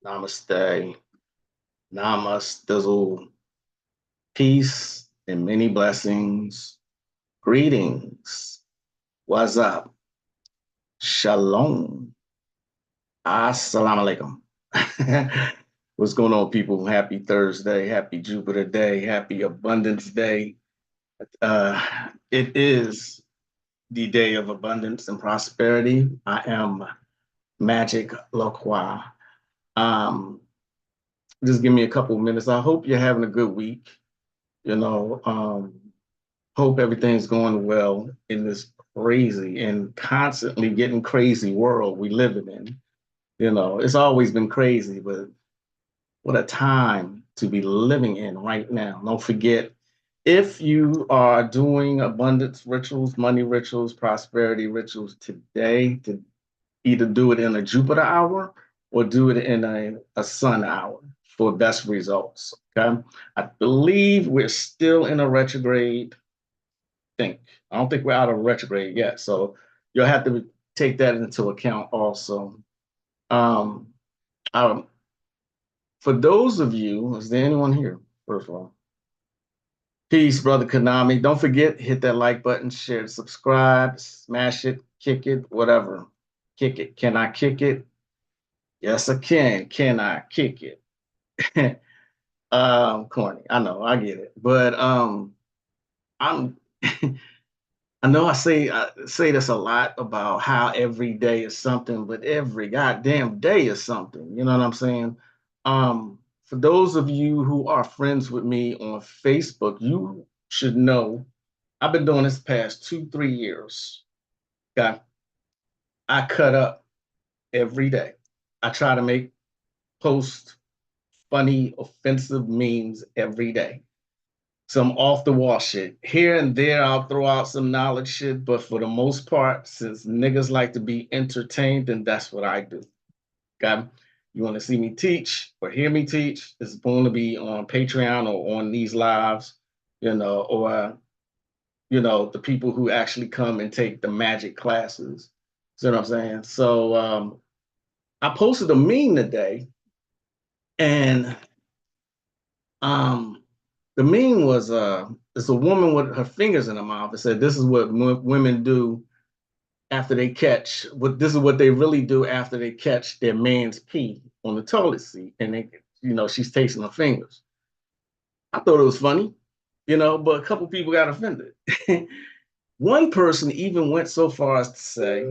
Namaste. Namaste. Peace and many blessings. Greetings. What's up? Shalom. Assalamu alaikum. What's going on, people? Happy Thursday. Happy Jupiter Day. Happy Abundance Day. It is the day of abundance and prosperity. I am Magick Loqua. Um, just give me a couple of minutes. I hope you're having a good week. You know, hope everything's going well in this crazy and constantly getting crazy world we living in. You know, it's always been crazy, but what a time to be living in right now. Don't forget, if you are doing abundance rituals, money rituals, prosperity rituals today, to either do it in a Jupiter hour or do it in a sun hour for best results. Okay. I believe we're still in a retrograde. I don't think we're out of retrograde yet. So you'll have to take that into account also. Um, um, for those of you, is there anyone here? First of all, peace, brother Konami. Don't forget, hit that like button, share, subscribe, smash it, kick it, whatever. Kick it. Can I kick it? Yes, I can. Can I kick it? Corny. I know, I get it. But I'm I know I say this a lot about how every day is something, but every goddamn day is something. You know what I'm saying? For those of you who are friends with me on Facebook, you should know I've been doing this past 2, 3 years. Okay. I cut up every day. I try to make post funny, offensive memes every day. Some off the wall shit. Here and there, I'll throw out some knowledge shit, but for the most part, since niggas like to be entertained, then that's what I do. Okay. You want to see me teach or hear me teach? It's going to be on Patreon or on these lives, or the people who actually come and take the Magick classes. See what I'm saying? So I posted a meme today, and um, the meme was it's a woman with her fingers in her mouth. It said, "This is what women do after they catch. What this is what they really do after they catch their man's pee on the toilet seat, and she's tasting her fingers." I thought it was funny, but a couple people got offended. One person even went so far as to say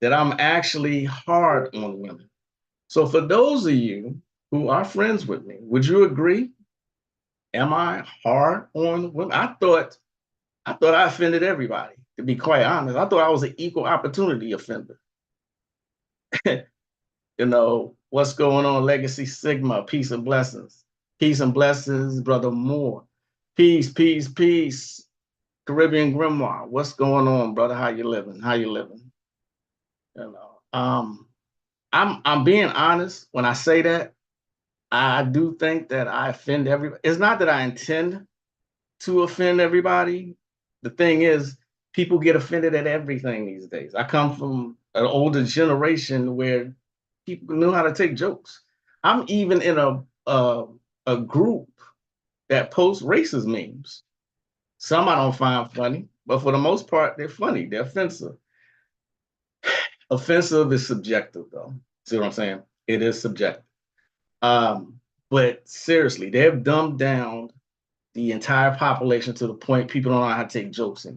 that I'm actually hard on women. So for those of you who are friends with me, would you agree? Am I hard on women? I thought I offended everybody, to be quite honest. I thought I was an equal opportunity offender. What's going on, Legacy Sigma? Peace and blessings. Peace and blessings, Brother Moore. Peace, peace, peace. Caribbean Grimoire. What's going on, brother? How you living? How you living? You know, I'm being honest when I say that. I do think that I offend everybody. It's not that I intend to offend everybody. The thing is, people get offended at everything these days. I come from an older generation where people know how to take jokes. I'm even in a group that posts racist memes. Some I don't find funny, but for the most part, they're funny. They're offensive. Offensive is subjective, though. See what I'm saying? It is subjective. But seriously, they've dumbed down the entire population to the point people don't know how to take jokes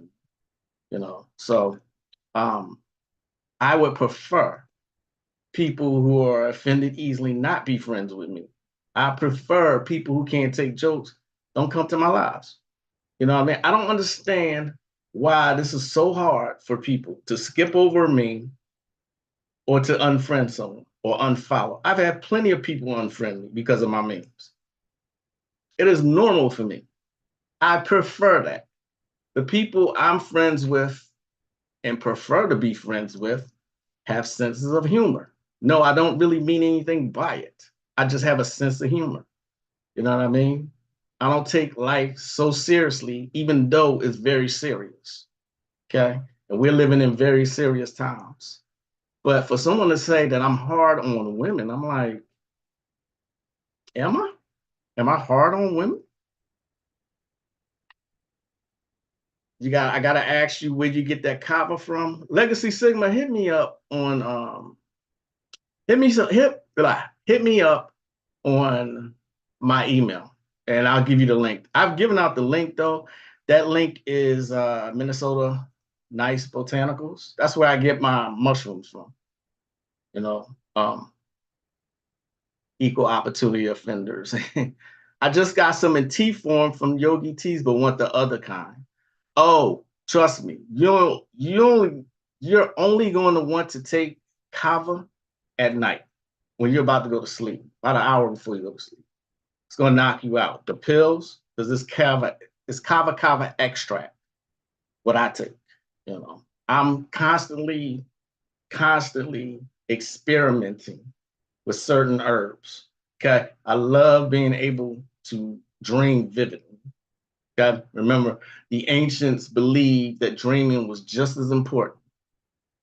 anymore. So I would prefer people who are offended easily not be friends with me. I prefer people who can't take jokes don't come to my lives. You know what I mean? I don't understand why this is so hard for people to skip over me or to unfriend someone or unfollow. I've had plenty of people unfriend me because of my memes. It is normal for me. I prefer that. The people I'm friends with and prefer to be friends with have senses of humor. No, I don't really mean anything by it. I just have a sense of humor. You know what I mean? I don't take life so seriously, even though it's very serious. Okay. And we're living in very serious times. But for someone to say that I'm hard on women, I'm like, Am I? Am I hard on women? I gotta ask you where you get that copper from. Legacy Sigma, hit me up on hit me up on my email and I'll give you the link. I've given out the link though. That link is Minnesota Nice Botanicals. That's where I get my mushrooms from, you know. Equal opportunity offenders. I just got some in tea form from Yogi Teas, but want the other kind. Oh, trust me, you're only going to want to take kava at night when you're about to go to sleep, about an hour before you go to sleep. It's going to knock you out. The pills, because this kava extract, what I take. I'm constantly experimenting with certain herbs. Okay. I love being able to dream vividly. Okay. Remember, the ancients believed that dreaming was just as important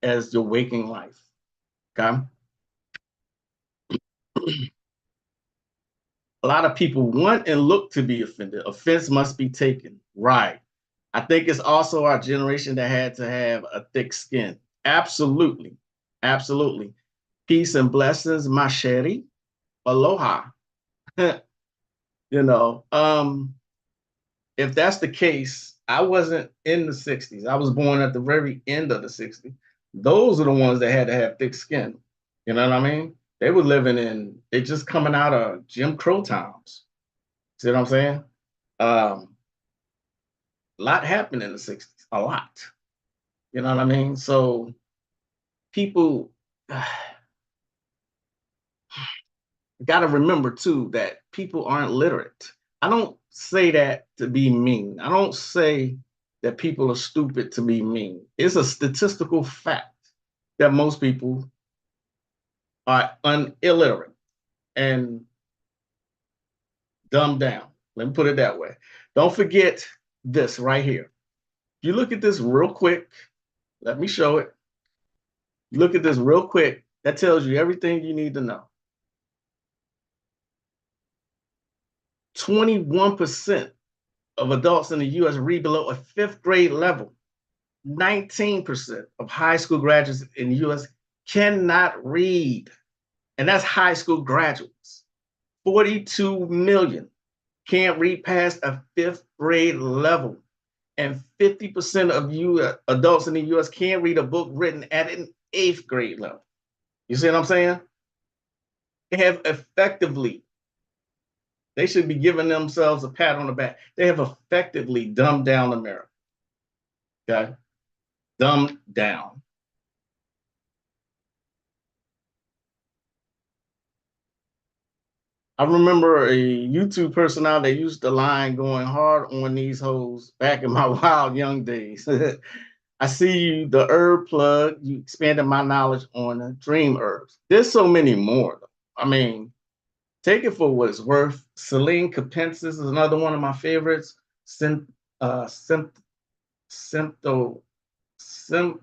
as your waking life. Okay. A lot of people want and look to be offended. Offense must be taken. Right. I think it's also our generation that had to have a thick skin. Absolutely. Absolutely. Peace and blessings, my sherry. Aloha. you know, um, if that's the case, I wasn't in the 60s. I was born at the very end of the 60s. Those are the ones that had to have thick skin. You know what I mean? They just coming out of Jim Crow times. See what I'm saying? Um, a lot happened in the 60s, a lot. You know what I mean? So people got to remember too that people aren't literate. I don't say that to be mean. I don't say that people are stupid to be mean. It's a statistical fact that most people are illiterate and dumbed down. Let me put it that way. Don't forget this right here. You look at this real quick. Let me show it. Look at this real quick. That tells you everything you need to know. 21% of adults in the US read below a fifth grade level. 19% of high school graduates in the US cannot read. And that's high school graduates. 42 million can't read past a fifth grade level. And 50% of adults in the US can't read a book written at an eighth grade level. You see what I'm saying? They have effectively, they should be giving themselves a pat on the back. They have effectively dumbed down America. Okay? Dumbed down. I remember a YouTube personality that used the line going hard on these hoes back in my wild young days. I see you, the herb plug. You expanded my knowledge on dream herbs. There's so many more. I mean, take it for what it's worth. Selene capensis is another one of my favorites. Sympho, sympho, symphotelepis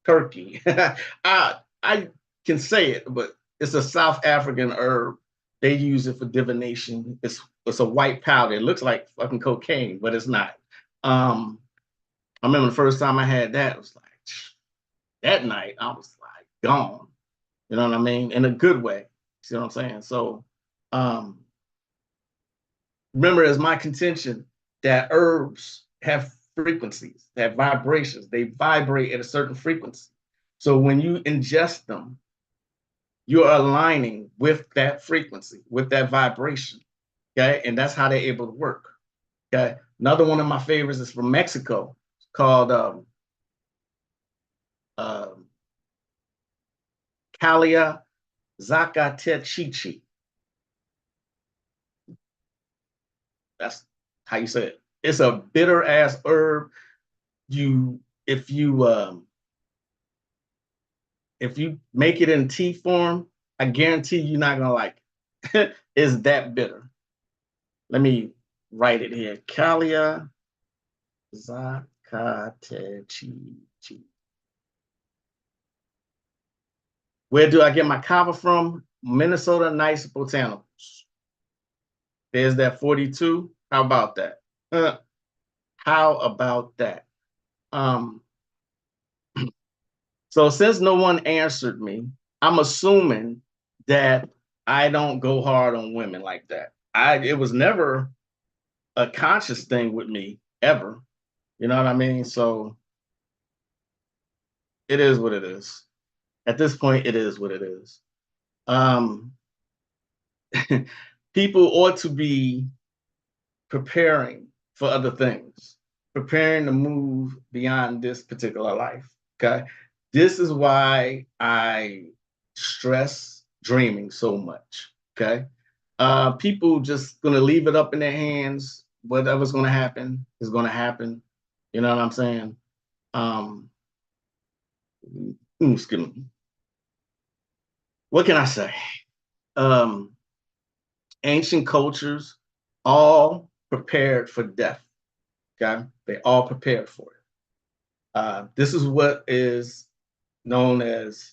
turkey. I can say it, but it's a South African herb. They use it for divination. It's a white powder. It looks like fucking cocaine, but it's not. I remember the first time I had that, it was like that night I was like gone. You know what I mean? In a good way. See what I'm saying? So um, remember, it's my contention that herbs have frequencies, they have vibrations. They vibrate at a certain frequency. So when you ingest them, you're aligning with that frequency, with that vibration. Okay. And that's how they're able to work. Okay. Another one of my favorites is from Mexico called um, Calia Zacatechichi. That's how you say it. It's a bitter ass herb. You if you make it in tea form, I guarantee you're not gonna like it. It's that bitter. Let me write it here. Calia Zacatechichi. Where do I get my copper from? Minnesota Nice Botanicals. There's that 42. How about that? How about that? Um, so since no one answered me, I'm assuming that I don't go hard on women like that. It was never a conscious thing with me ever. You know what I mean? So it is what it is. At this point, it is what it is. Um, people ought to be preparing for other things, preparing to move beyond this particular life. Okay. This is why I stress dreaming so much. Okay. People just gonna leave it up in their hands. Whatever's gonna happen is gonna happen. You know what I'm saying? Um, excuse me. What can I say? Um, ancient cultures all prepared for death. Okay, they all prepared for it. This is what is known as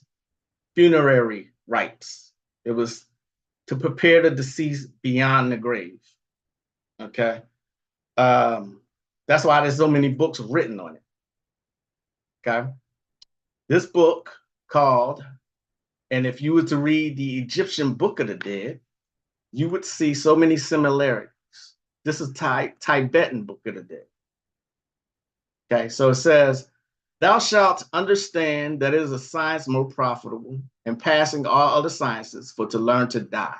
funerary rites. It was to prepare the deceased beyond the grave. Okay, that's why there's so many books written on it. Okay, this book called, and if you were to read the Egyptian Book of the Dead, you would see so many similarities. This is Tibetan Book of the Dead. Okay, so it says, thou shalt understand that it is a science more profitable in passing all other sciences for to learn to die.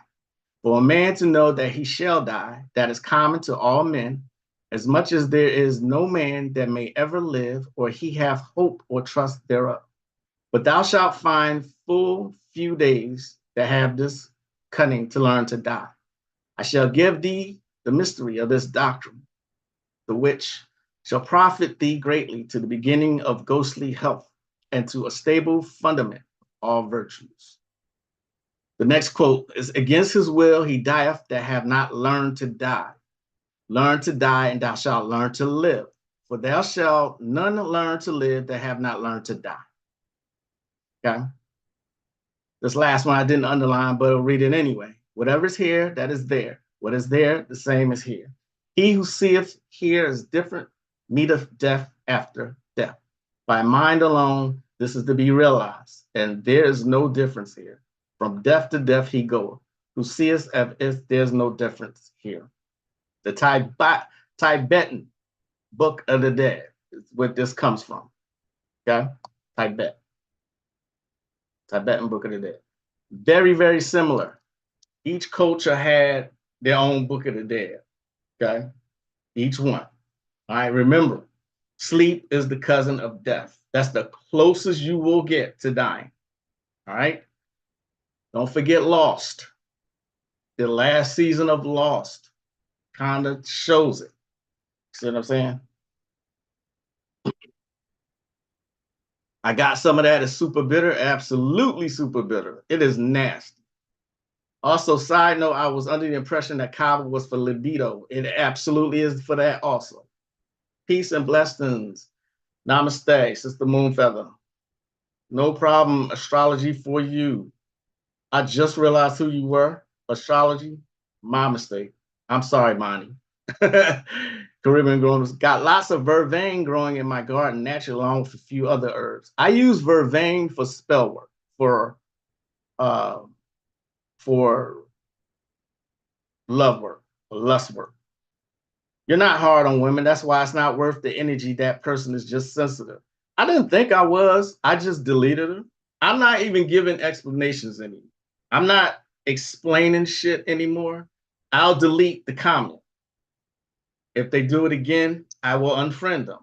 For a man to know that he shall die, that is common to all men, as much as there is no man that may ever live, or he have hope or trust thereof. But thou shalt find full few days that have this cunning to learn to die. I shall give thee the mystery of this doctrine, the which shall profit thee greatly to the beginning of ghostly health and to a stable fundament of all virtues. The next quote is, against his will he dieth that have not learned to die. Learn to die, and thou shalt learn to live. For thou shalt none learn to live that have not learned to die. Okay? This last one I didn't underline, but I'll read it anyway. Whatever is here, that is there. What is there, the same is here. He who seeth here is different, meeteth death after death. By mind alone, this is to be realized, and there is no difference here. From death to death he goeth, who seeth if there's no difference here. The Tibetan Book of the Dead is where this comes from. Okay? Tibetan Book of the Dead. Very, very similar. Each culture had their own Book of the Dead. Okay? Each one. All right, remember, sleep is the cousin of death. That's the closest you will get to dying. All right? Don't forget Lost. The last season of Lost kind of shows it. See what I'm saying? I got some of that as super bitter. Absolutely super bitter. It is nasty. Also, side note, I was under the impression that Kava was for libido. It absolutely is for that also. Peace and blessings. Namaste, Sister Moonfeather. No problem, astrology for you. I just realized who you were. Astrology, my mistake. I'm sorry, Monty. Caribbean growers got lots of vervain growing in my garden naturally, along with a few other herbs. I use vervain for spell work, for love work, for lust work. You're not hard on women. That's why it's not worth the energy. That person is just sensitive. I didn't think I was. I just deleted her. I'm not even giving explanations anymore. I'm not explaining shit anymore. I'll delete the comment. If they do it again, I will unfriend them.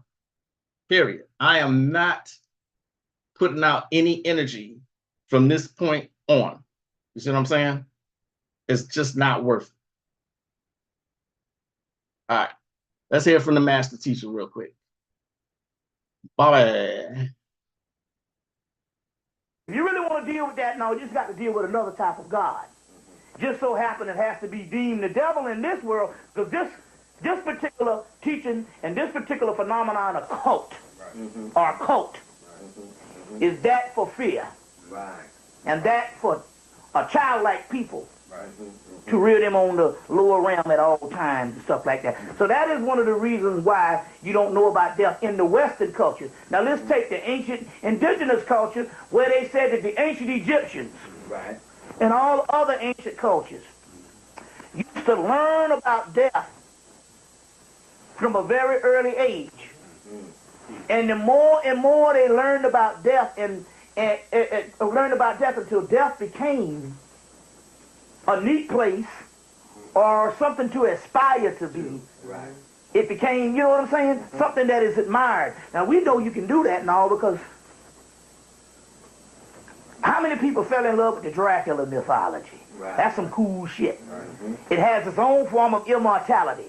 Period. I am not putting out any energy from this point on. You see what I'm saying? It's just not worth it. All right. Let's hear from the master teacher real quick. Bye. If you really want to deal with that, now you just got to deal with another type of God. Just so happen it has to be deemed the devil in this world, because this particular teaching and this particular phenomenon of cult, or cult, is that for fear. Right. And that for a childlike people Right. to rear them on the lower realm at all times and stuff like that. So that is one of the reasons why you don't know about death in the Western culture. Now let's take the ancient indigenous culture where they said that the ancient Egyptians Right. and all other ancient cultures used to learn about death from a very early age. And the more and more they learned about death and learned about death until death became a neat place or something to aspire to be. Right. It became, you know what I'm saying? Something that is admired. Now we know you can do that and all because how many people fell in love with the Dracula mythology? Right. That's some cool shit. Right. It has its own form of immortality.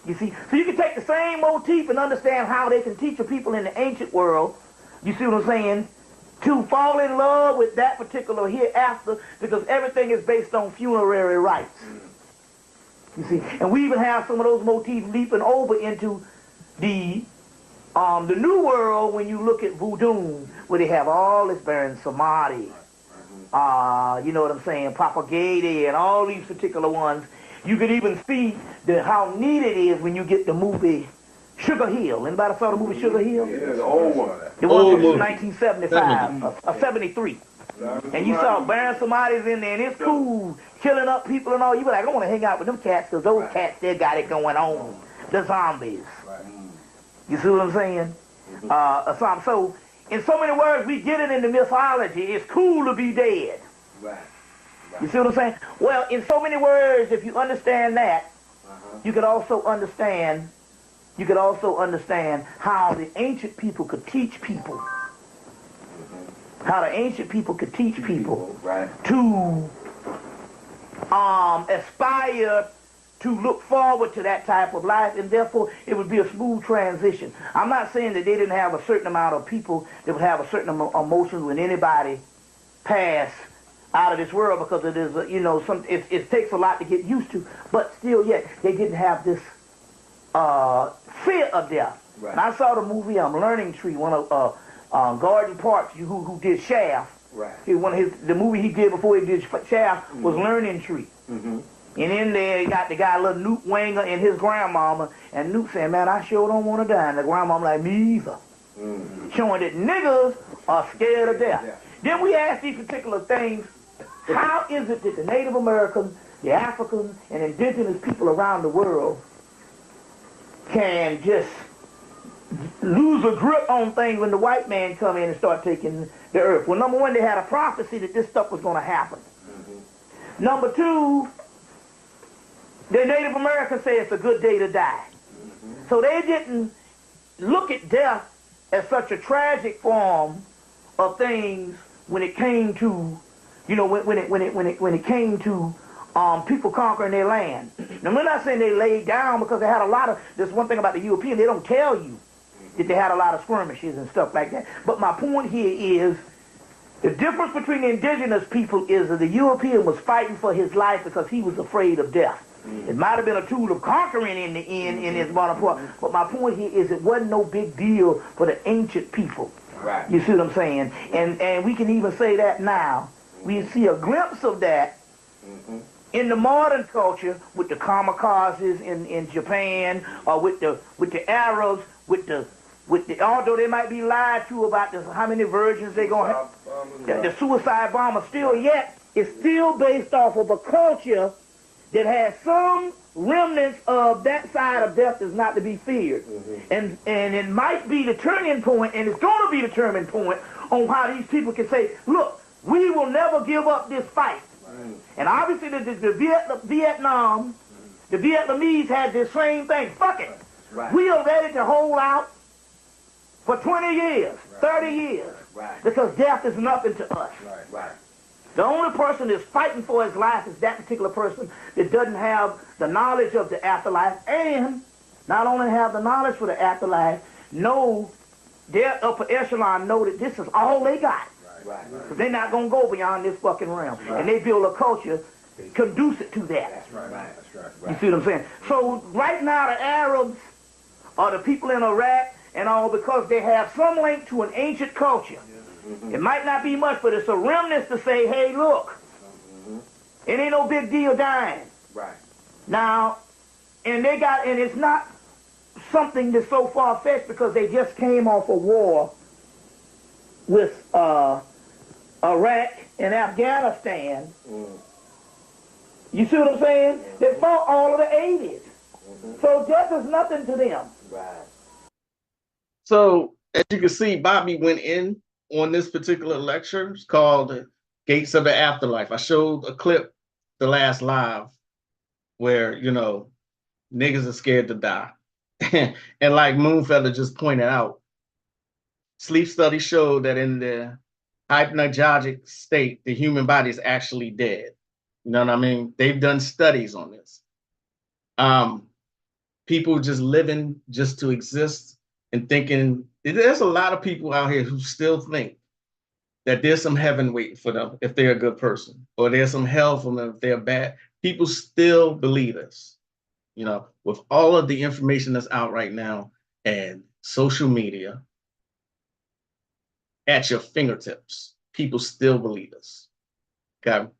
You see, so you can take the same motif and understand how they can teach the people in the ancient world, you see what I'm saying, to fall in love with that particular hereafter because everything is based on funerary rites. You see, and we even have some of those motifs leaping over into the new world when you look at voodoo, where they have all this burying samadhi, you know what I'm saying, propagated and all these particular ones. You can even see how neat it is when you get the movie Sugar Hill. Anybody saw the movie Sugar Hill? Yeah, the old one. The one from 1975 or 73. And you saw burying somebody's in there, and it's cool, killing up people and all. You be like, I want to hang out with them cats because those cats, they got it going on. The zombies. You see what I'm saying? So, in so many words, we get it in the mythology. It's cool to be dead. Right. You see what I'm saying? Well, in so many words, if you understand that, you could also understand how the ancient people could teach people. How the ancient people could teach people to aspire to look forward to that type of life, and therefore it would be a smooth transition. I'm not saying that they didn't have a certain amount of people that would have a certain emotions when anybody passed out of this world, because it is, you know, it takes a lot to get used to, but still yet, they didn't have this fear of death. Right. And I saw the movie Learning Tree, one of Gordon Parks, who did Shaft. Right. The movie he did before he did Shaft was Learning Tree. And in there, you got the guy, little Newt Wanger, and his grandmama, and Newt saying, man, I sure don't want to die. And the grandmama like, me either. Showing that niggas are scared of death. Then we ask these particular things. How is it that the Native Americans, the Africans, and indigenous people around the world can just lose a grip on things when the white man come in and start taking the earth? Well, number one, they had a prophecy that this stuff was going to happen. Number two, the Native Americans say it's a good day to die. So they didn't look at death as such a tragic form of things when it came to, you know, when it came to people conquering their land. Now, we're not saying they laid down, because they had a lot of, there's one thing about the European, they don't tell you that they had a lot of skirmishes and stuff like that. But my point here is, the difference between the indigenous people is that the European was fighting for his life because he was afraid of death. It might have been a tool of conquering in the end in his bottom part, but my point here is it wasn't no big deal for the ancient people. Right. You see what I'm saying? And we can even say that now. We see a glimpse of that in the modern culture with the kamikazes in Japan, or with the Arabs, with the although they might be lied to about how many virgins they're gonna have, the suicide bomber, still yet it's still based off of a culture that has some remnants of that side of death is not to be feared. And it might be the turning point, and it's going to be the turning point on how these people can say, look, we will never give up this fight. And obviously the Vietnam, the Vietnamese had this same thing. Fuck it. We are ready to hold out for 20 years, 30 years, because death is nothing to us. The only person that's fighting for his life is that particular person that doesn't have the knowledge of the afterlife, and not only have the knowledge for the afterlife, know their upper echelon know that this is all they got. Because they're not going to go beyond this fucking realm. And they build a culture conducive to that. You see what I'm saying? So right now the Arabs or the people in Iraq and all, because they have some link to an ancient culture, It might not be much, but it's a remnant to say, hey, look, it ain't no big deal dying. Right. Now, and it's not something that's so far-fetched because they just came off a war with Iraq and Afghanistan. You see what I'm saying? They fought all of the 80s. So death is nothing to them. Right. So as you can see, Bobby went in on this particular lecture. It's called Gates of the Afterlife. I showed a clip the last live where, you know, niggas are scared to die. And like Moonfeather just pointed out, sleep studies show that in the hypnagogic state, the human body is actually dead. You know what I mean? They've done studies on this. People just living just to exist and thinking, there's a lot of people out here who still think that there's some heaven waiting for them if they're a good person, or there's some hell for them if they're bad. People still believe this. You know, with all of the information that's out right now and social media at your fingertips, people still believe this. Okay.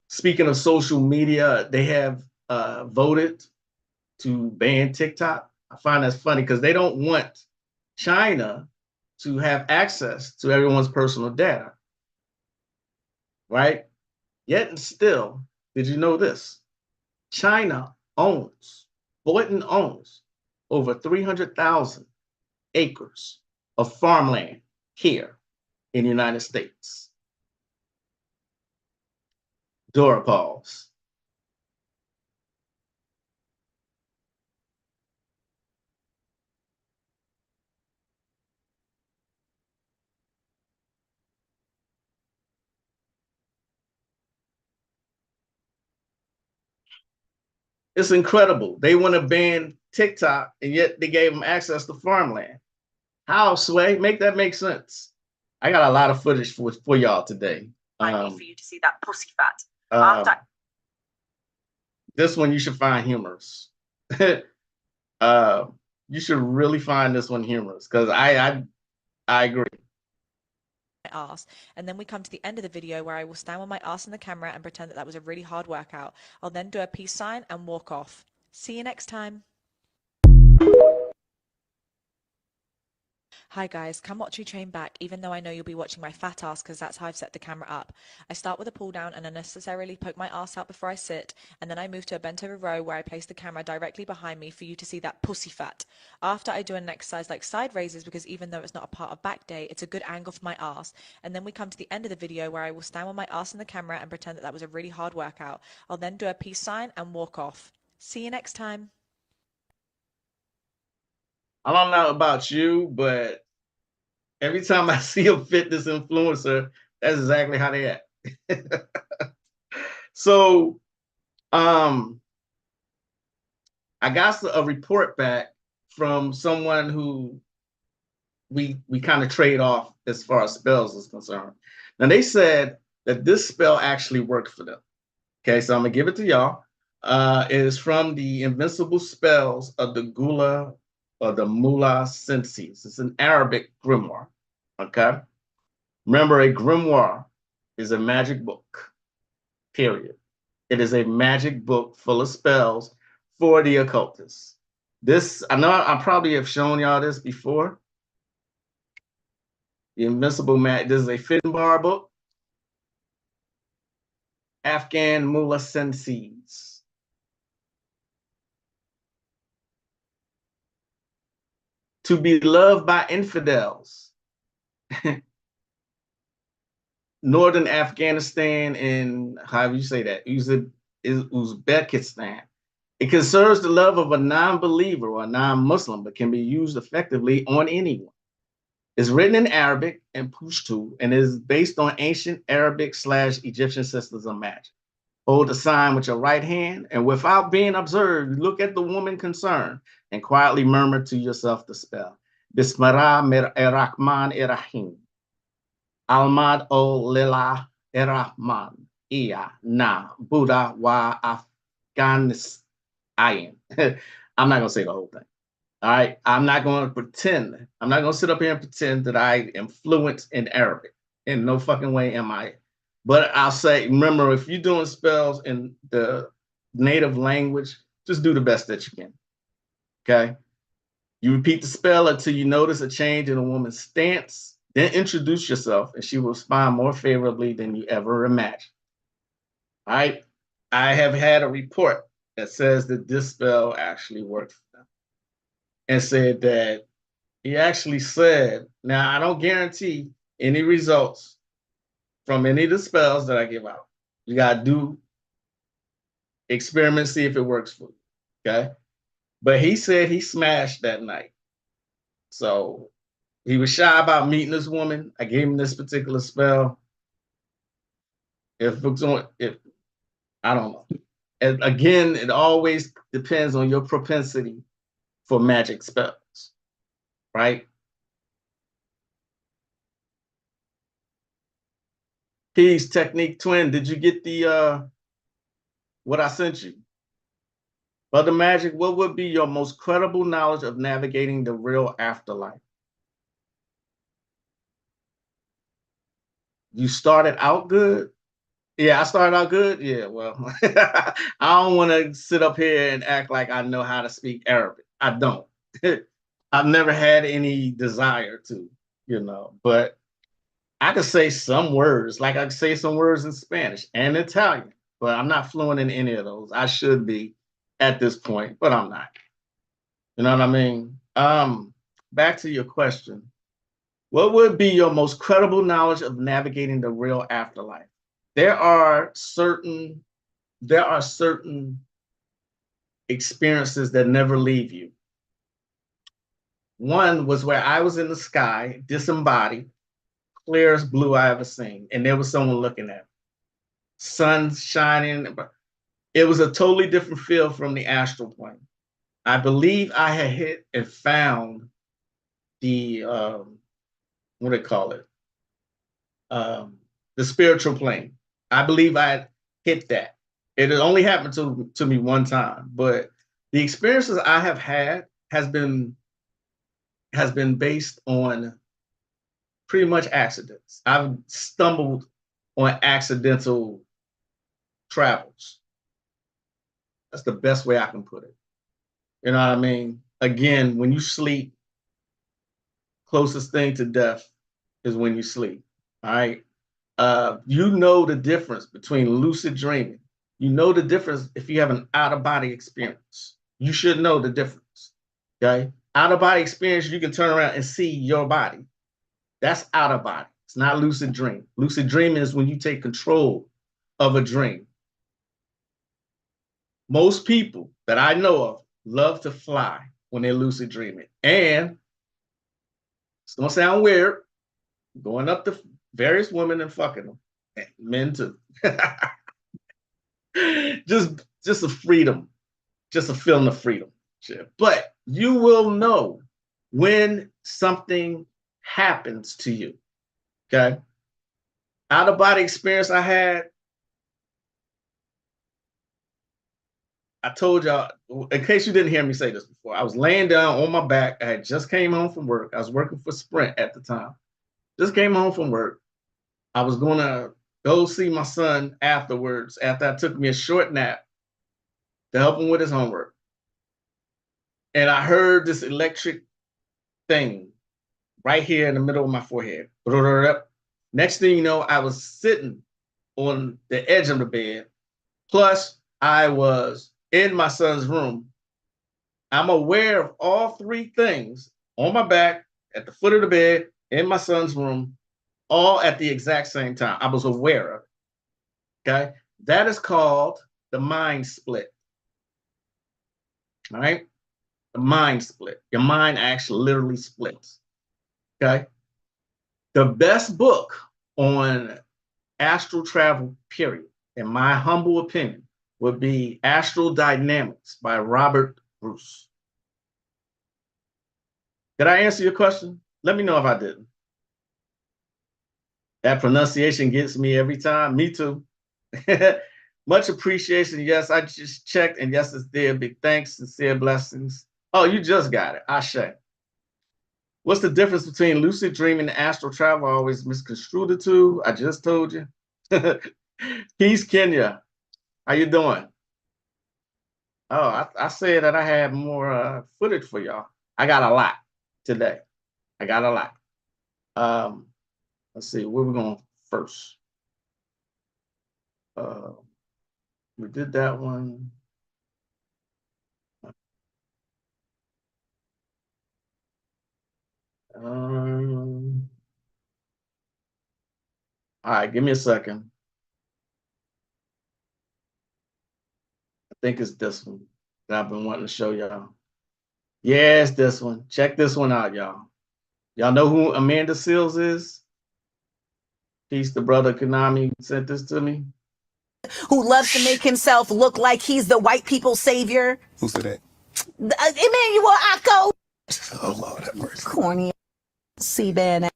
Speaking of social media, they have voted to ban TikTok. I find that's funny because they don't want China to have access to everyone's personal data, right? Yet and still, did you know this? China Boynton owns over 300,000 acres of farmland here in the United States. Dora pause. It's incredible. They want to ban TikTok, and yet they gave them access to farmland. How, Sway? Make that make sense. I got a lot of footage for y'all today. I need for you to see that pussy fat. After this one you should find humorous. You should really find this one humorous because I agree. my ass, and then we come to the end of the video where I will stand with my ass in the camera and pretend that that was a really hard workout. I'll then do a peace sign and walk off. See you next time. Hi guys, come watch me train back, even though I know you'll be watching my fat ass because that's how I've set the camera up. I start with a pull down and unnecessarily poke my ass out before I sit, and then I move to a bent over row where I place the camera directly behind me for you to see that pussy fat. After I do an exercise like side raises because even though it's not a part of back day, it's a good angle for my ass. And then we come to the end of the video where I will stand with my ass in the camera and pretend that that was a really hard workout. I'll then do a peace sign and walk off. See you next time. I don't know about you, but every time I see a fitness influencer, that's exactly how they act. So, I got a report back from someone who we kind of trade off as far as spells is concerned. Now they said that this spell actually worked for them. Okay, so I'm gonna give it to y'all. It is from the Invincible Spells of the Gula or the Mullah Senses. It's an Arabic grimoire. Okay. Remember, a grimoire is a magic book. Period. It is a magic book full of spells for the occultists. This, I know I probably have shown y'all this before. The Invincible Magic. This is a Finbar book. Afghan Mullah Senses. To be loved by infidels. Northern Afghanistan and however you say that, Uzbekistan. It concerns the love of a non-believer or a non-Muslim, but can be used effectively on anyone. It's written in Arabic and Pashto and is based on ancient Arabic/Egyptian systems of magic. Hold a sign with your right hand, and without being observed, look at the woman concerned and quietly murmur to yourself the spell. Bismillah ar-Rahman ar-Rahim. Almad o Lila Erahman Iya Na Buddha wa Afghanis Ayin. I'm not gonna say the whole thing. All right. I'm not gonna pretend. I'm not gonna sit up here and pretend that I am fluent in Arabic. In no fucking way am I. But I'll say, remember, if you're doing spells in the native language, just do the best that you can. Okay. You repeat the spell until you notice a change in a woman's stance, then introduce yourself, and she will respond more favorably than you ever imagined. All right. I have had a report that says that this spell actually worked for them and said that he actually said, now I don't guarantee any results from any of the spells that I give out. You got to do experiments, see if it works for you. Okay. But he said he smashed that night. So he was shy about meeting this woman. I gave him this particular spell. If it's on, if I don't know. And again, it always depends on your propensity for magic spells, right? Peace, Technique Twin. Did you get the what I sent you? Brother Magic, what would be your most credible knowledge of navigating the real afterlife? You started out good? Yeah, I started out good. Yeah, well, I don't want to sit up here and act like I know how to speak Arabic. I don't. I've never had any desire to, but I could say some words, like I could say some words in Spanish and Italian, but I'm not fluent in any of those. I should be at this point, but I'm not. You know what I mean? Back to your question. What would be your most credible knowledge of navigating the real afterlife? There are certain experiences that never leave you. One was where I was in the sky, disembodied, clearest blue I ever seen, and there was someone looking at me. Sun shining. It was a totally different feel from the astral plane. I believe I had hit and found the what do they call it? The spiritual plane. I believe I had hit that. It had only happened to me one time, but the experiences I have had has been based on pretty much accidents. I've stumbled on accidental travels. That's the best way I can put it. You know what I mean? Again, when you sleep, closest thing to death is when you sleep. All right. You know the difference between lucid dreaming. You know the difference if you have an out of body experience. You should know the difference. Okay. Out of body experience, you can turn around and see your body. That's out of body. It's not lucid dream. Lucid dreaming is when you take control of a dream. Most people that I know of love to fly when they're lucid dreaming. And it's going to sound weird, going up to various women and fucking them, and men too. just a freedom, just a feeling of freedom. But you will know when something happens to you. Okay. Out of body experience I had, I told y'all, in case you didn't hear me say this before, I was laying down on my back. I had just came home from work. I was working for Sprint at the time. Just came home from work. I was going to go see my son afterwards after I took me a short nap to help him with his homework. And I heard this electric thing right here in the middle of my forehead. Next thing you know, I was sitting on the edge of the bed. Plus, I was in my son's room. I'm aware of all three things on my back, at the foot of the bed, in my son's room, all at the exact same time. I was aware of it. Okay. That is called the mind split. All right. The mind split. Your mind actually literally splits. Okay. The best book on astral travel, period, in my humble opinion, would be Astral Dynamics by Robert Bruce. Did I answer your question? Let me know if I didn't. That pronunciation gets me every time. Me too. Much appreciation. Yes, I just checked, and yes, it's there. Big thanks, sincere blessings. Oh, you just got it. Ashe. What's the difference between lucid dreaming and astral travel? I always misconstrued the two. I just told you. Peace, Kenya. How you doing? Oh, I said that I had more footage for y'all. I got a lot today. I got a lot. Let's see, where we going first? We did that one. All right, give me a second. I think it's this one that I've been wanting to show y'all. Yeah, it's this one. Check this one out, y'all. Y'all know who Amanda Seals is? Peace, the brother Konami sent this to me. Who loves to make himself look like he's the white people's savior. Who said that? Emmanuel Akko. Oh, Lord have mercy. Corny C-band.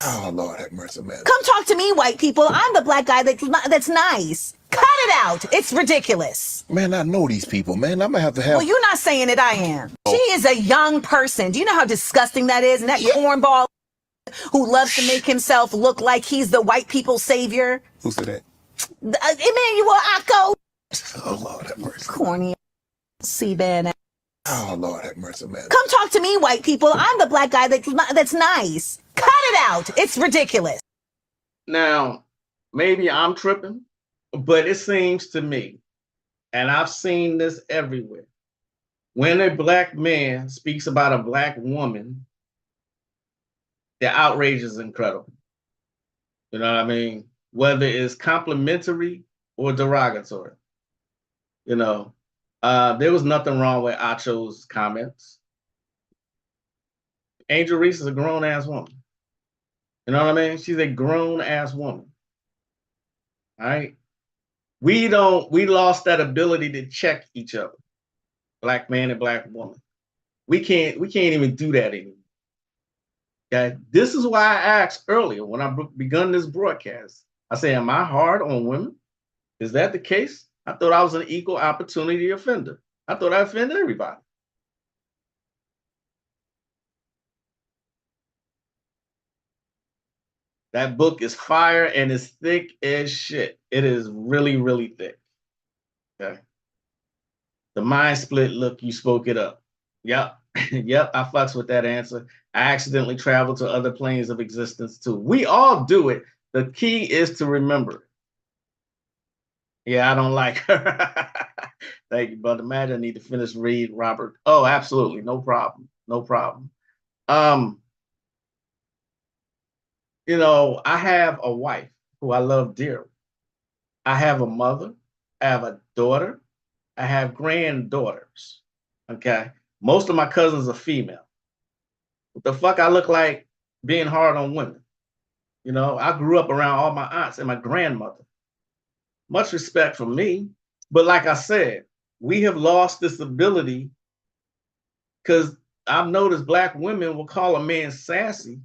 Oh, Lord have mercy, man. Come talk to me, white people. I'm the black guy that's nice. Cut it out. It's ridiculous. Man, I know these people, man. I'm going to have... Well, you're not saying it, I am. She is a young person. Do you know how disgusting that is? And that cornball who loves to make himself look like he's the white people's savior. Who said that? Emmanuel Akko. Oh, Lord have mercy. Corny C-band. Oh, Lord have mercy, man. Come talk to me, white people. I'm the black guy that's nice. Cut it out. It's ridiculous. Now, maybe I'm tripping, but it seems to me, and I've seen this everywhere, when a black man speaks about a black woman, the outrage is incredible. You know what I mean? Whether it's complimentary or derogatory. You know, there was nothing wrong with Acho's comments. Angel Reese is a grown-ass woman. You know what I mean? She's a grown-ass woman. All right? We lost that ability to check each other. Black man and black woman. We can't even do that anymore. Okay? This is why I asked earlier when I begun this broadcast. I say, am I hard on women? Is that the case? I thought I was an equal opportunity offender. I thought I offended everybody. That book is fire and it's thick as shit. It is really, really thick. Okay. The mind split look, you spoke it up. Yep. Yep, I fucks with that answer. I accidentally traveled to other planes of existence too. We all do it. The key is to remember it. Yeah, I don't like her. Thank you, brother. Imagine I need to finish read Robert. Oh, absolutely. No problem. No problem. You know, I have a wife who I love dearly. I have a mother. I have a daughter. I have granddaughters. Okay. Most of my cousins are female. What the fuck I look like being hard on women? You know, I grew up around all my aunts and my grandmother. Much respect for me. But like I said, we have lost this ability because I've noticed black women will call a man sassy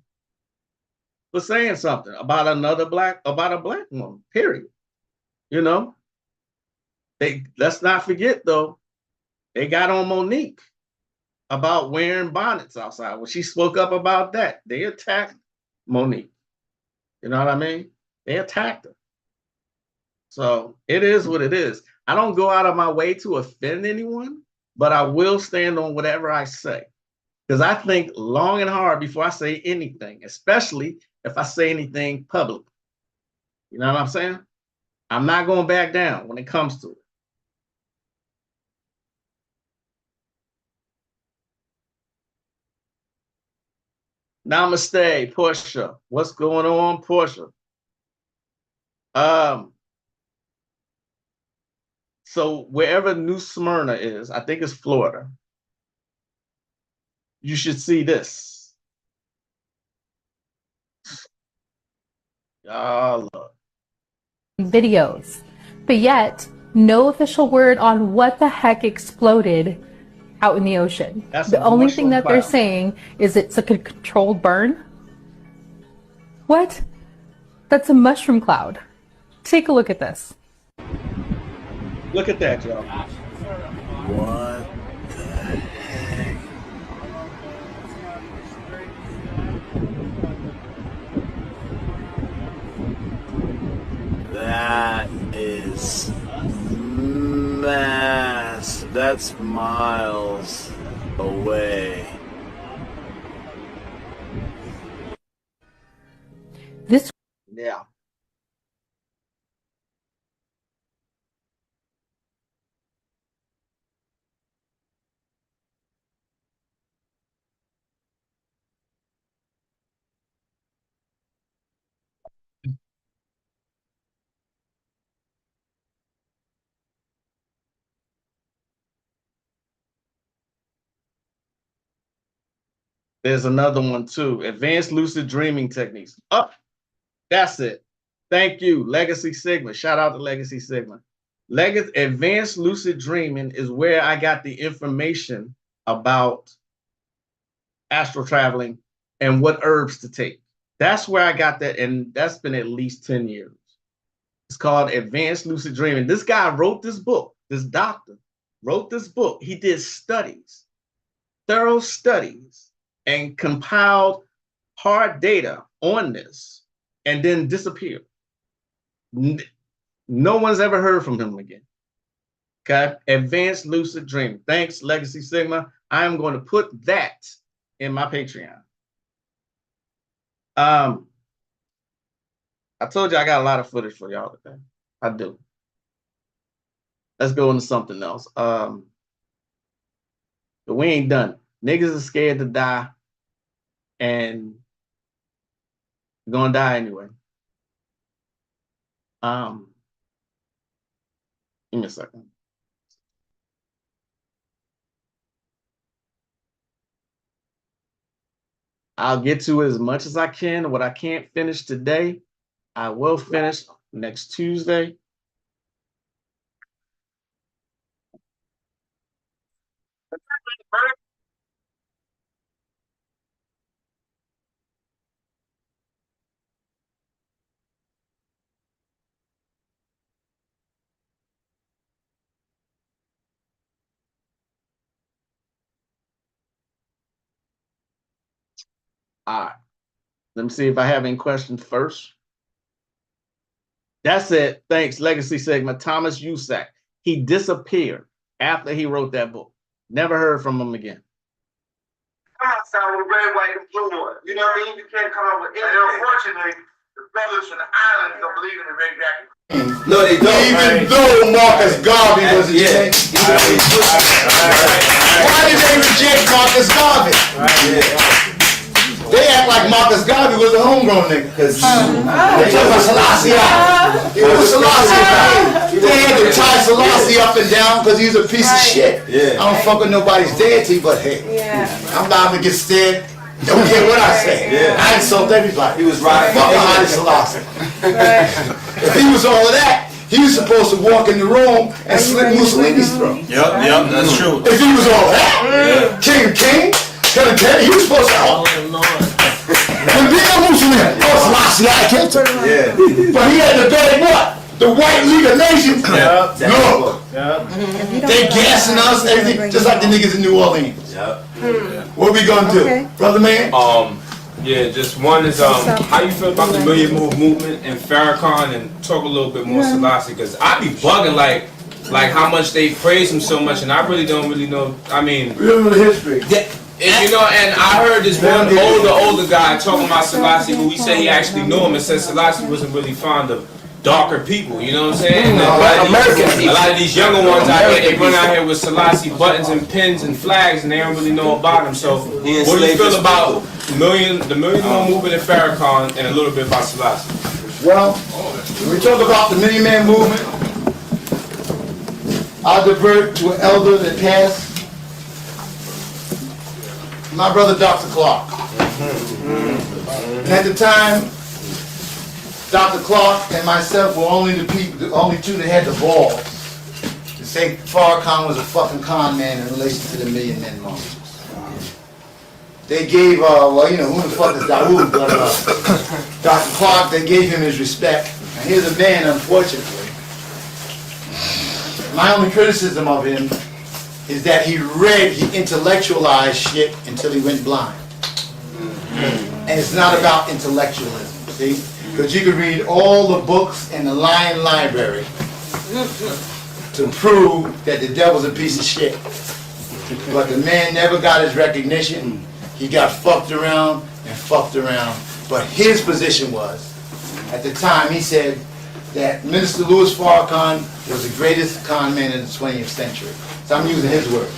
for saying something about a black woman, period. You know, let's not forget though, they got on Monique about wearing bonnets outside. When she spoke up about that, they attacked Monique. You know what I mean? They attacked her. So it is what it is. I don't go out of my way to offend anyone, but I will stand on whatever I say. Because I think long and hard before I say anything, especially if I say anything public. You know what I'm saying? I'm not going back down when it comes to it. Namaste, Portia. What's going on, Portia? So wherever New Smyrna is, I think it's Florida, you should see this. Oh, look. Videos, but yet no official word on what the heck exploded out in the ocean. The only thing that they're saying is it's a controlled burn. What? That's a mushroom cloud. Take a look at this. Look at that, y'all. What the heck? That's miles away. This Yeah. There's another one too. Advanced lucid dreaming techniques. Oh, that's it. Thank you, Legacy Sigma. Shout out to Legacy Sigma. Advanced lucid dreaming is where I got the information about astral traveling and what herbs to take. That's where I got that, and that's been at least 10 years. It's called Advanced Lucid Dreaming. This guy wrote this book. This doctor wrote this book. He did studies, thorough studies, and compiled hard data on this and then disappeared. No one's ever heard from him again. Okay, Advanced Lucid Dreaming. Thanks, Legacy Sigma. I am going to put that in my Patreon. I told you I got a lot of footage for y'all today. I do. Let's go into something else. But we ain't done. Niggas are scared to die, and you're gonna die anyway. Give me a second. I'll get to as much as I can. What I can't finish today, I will finish next Tuesday. All right. Let me see if I have any questions first. That's it. Thanks, Legacy Sigma. Thomas Usack. He disappeared after he wrote that book. Never heard from him again. Outside with red, white, and blue on. You know what I mean? You can't come up with anything. And unfortunately, the brothers from the islands don't believe in the red jacket. No, they don't. Even though Marcus Garvey was a change. Why did they reject Marcus Garvey? They act like Marcus Garvey was a homegrown nigga. Because they talk about Selassie. It was Selassie. They had to tie Selassie up and down because he's a piece of shit. I don't fuck with nobody's deity, but hey, I'm not gonna get stared. Don't care what I say. I insult everybody. He was right. Fuck Haile Selassie. If he was all of that, he was supposed to walk in the room and slit Mussolini's throat. Yep, that's true. If he was all that, King, he was supposed to. When Bill Mussolini, Selassie, I killed him. But he had to beg what? The White League of Nations. Look, they gassing us, everything, just like the niggas in New Orleans. What we gonna do, brother man? Yeah, just one is how you feel about the Million Move movement and Farrakhan, and talk a little bit more Selassie, because I be bugging like how much they praise him so much, and I really don't really know. I mean, We don't know the history. and, you know, and I heard this one older guy talking about Selassie, who he said he actually knew him, and said Selassie wasn't really fond of darker people, you know what I'm saying? A lot of these younger ones out here, they run out here with Selassie buttons and pins and flags, and they don't really know about him. So, what do you feel about the Million Man movement and Farrakhan, and a little bit about Selassie? Well, when we talk about the Million Man movement, I'll divert to an elder that passed. My brother, Dr. Clark. And at the time, Dr. Clark and myself were the only two that had the balls to say Farrakhan was a fucking con man in relation to the Million Men movement. They gave, well, you know, who the fuck is Dawood, but Dr. Clark, they gave him his respect. And here's a man, unfortunately. My only criticism of him is that he intellectualized shit until he went blind. And it's not about intellectualism, see? Because you could read all the books in the Lion Library to prove that the devil's a piece of shit. But the man never got his recognition. He got fucked around and fucked around. But his position was, at the time, he said that Minister Louis Farrakhan was the greatest con man in the 20th century. So I'm using his words.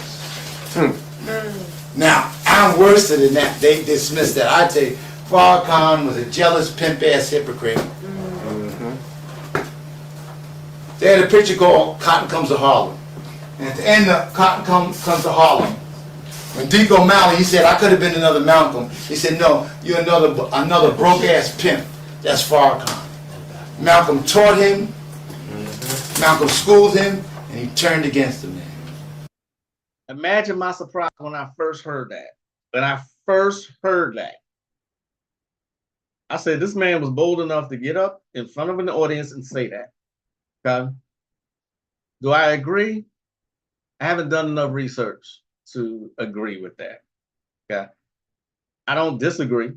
Now, I'm worse than that. They dismissed that. I tell you, Farrakhan was a jealous, pimp-ass hypocrite. They had a picture called Cotton Comes to Harlem. And at the end of Cotton Comes to Harlem, when Deke O'Malley, he said, I could have been another Malcolm. He said, no, you're another broke-ass pimp. That's Farrakhan. Malcolm taught him, Malcolm schooled him, and he turned against the man. Imagine my surprise when I first heard that. When I first heard that, I said, this man was bold enough to get up in front of an audience and say that. Okay. Do I agree? I haven't done enough research to agree with that. Okay. I don't disagree.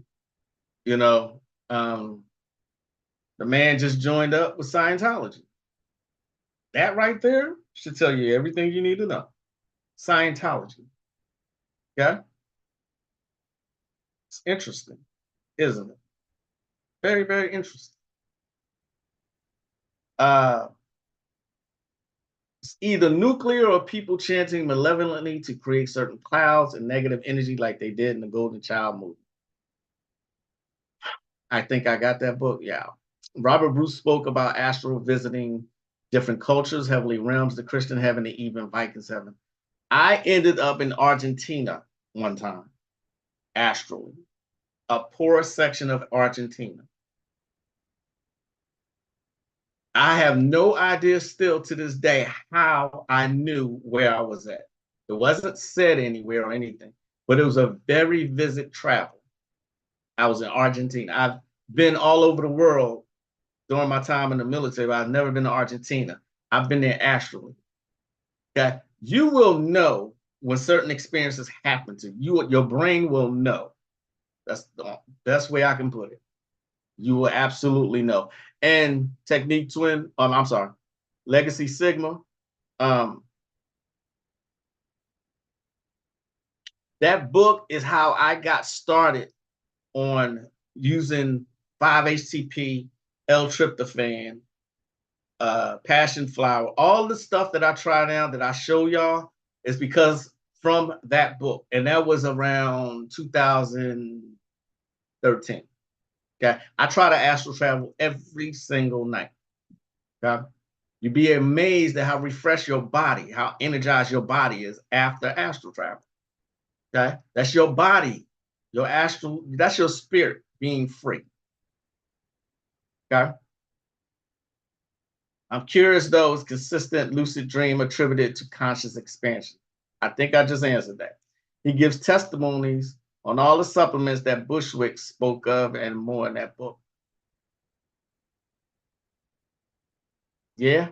You know, the man just joined up with Scientology. That right there should tell you everything you need to know. Scientology. Okay? It's interesting, isn't it? Very, very interesting. It's either nuclear or people chanting malevolently to create certain clouds and negative energy like they did in the Golden Child movie. I think I got that book. Yeah. Robert Bruce spoke about astral visiting different cultures, heavenly realms, the Christian heaven, and even Vikings heaven. I ended up in Argentina one time, astrally, a poor section of Argentina. I have no idea still to this day how I knew where I was at. It wasn't said anywhere or anything, but it was a very visit travel. I was in Argentina. I've been all over the world during my time in the military, but I've never been to Argentina. I've been there astrally. Okay? You will know when certain experiences happen to you. Your brain will know. That's the best way I can put it. You will absolutely know. And Technique Twin, I'm sorry, Legacy Sigma, that book is how I got started on using 5-HTP, L-tryptophan, passion flower. All the stuff that I try now that I show y'all is because from that book. And that was around 2013. Okay. I try to astral travel every single night. Okay. You'd be amazed at how refreshed your body, how energized your body is after astral travel. Okay. That's your body, your astral, that's your spirit being free. Okay. I'm curious though, is consistent lucid dream attributed to conscious expansion? I think I just answered that. He gives testimonies on all the supplements that Bushwick spoke of and more in that book. Yeah.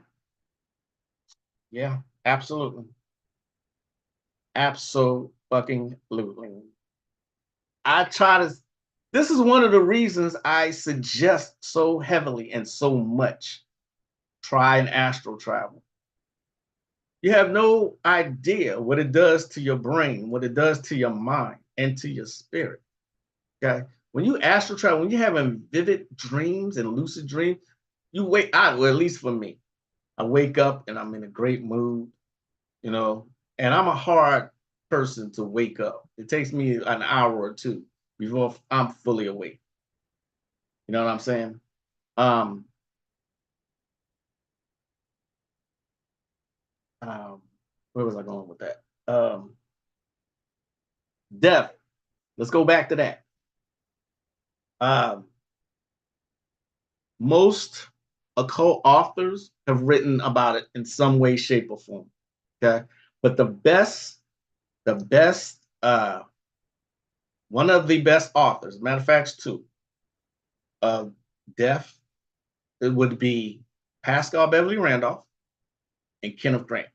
Yeah, absolutely. Absolutely. I try to, this is one of the reasons I suggest so heavily and so much try an astral travel. You have no idea what it does to your brain, what it does to your mind and to your spirit. Okay. When you astral travel, when you're having vivid dreams and lucid dreams, you wake up, well, at least for me, I wake up and I'm in a great mood, you know, and I'm a hard person to wake up. It takes me an hour or two before I'm fully awake. You know what I'm saying? Where was I going with that? Death. Let's go back to that. Most occult authors have written about it in some way, shape, or form. Okay, but the best, one of the best authors, matter of fact, two, of death, it would be Pascal Beverly Randolph and Kenneth Grant.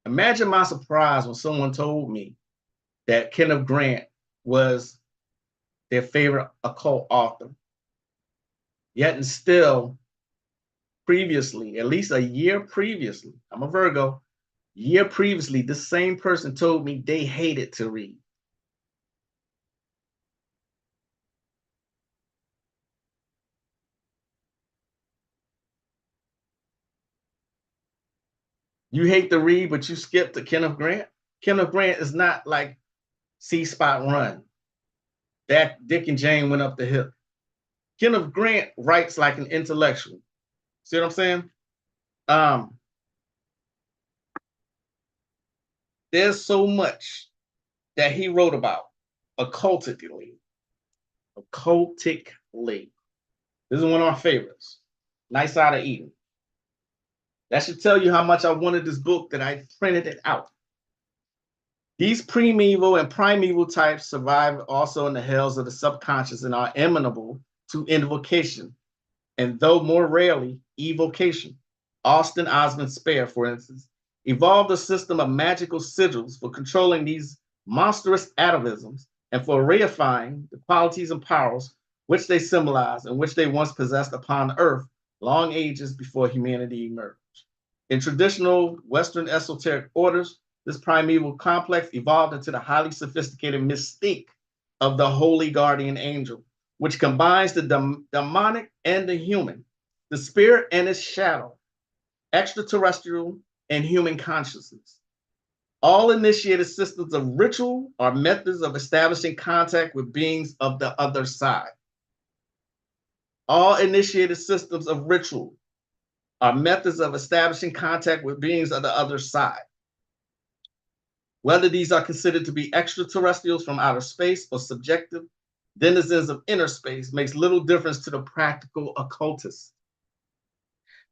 Imagine my surprise when someone told me that Kenneth Grant was their favorite occult author. Yet and still, previously, at least a year previously, I'm a Virgo, year previously, this same person told me they hated to read. You hate to read, but you skip to Kenneth Grant? Kenneth Grant is not like C Spot Run. That Dick and Jane went up the hill. Kenneth Grant writes like an intellectual. See what I'm saying? There's so much that he wrote about occultically. Occultically. This is one of my favorites. Nice Side of Eden. That should tell you how much I wanted this book that I printed it out. These primeval and primeval types survive also in the hells of the subconscious and are amenable to invocation, and though more rarely, evocation. Austin Osman Spare, for instance, evolved a system of magical sigils for controlling these monstrous atavisms and for reifying the qualities and powers which they symbolize and which they once possessed upon earth long ages before humanity emerged. In traditional Western esoteric orders, this primeval complex evolved into the highly sophisticated mystique of the holy guardian angel, which combines the demonic and the human, the spirit and its shadow, extraterrestrial and human consciousness. All initiated systems of ritual are methods of establishing contact with beings of the other side. All initiated systems of ritual are methods of establishing contact with beings of the other side. Whether these are considered to be extraterrestrials from outer space or subjective denizens of inner space makes little difference to the practical occultist.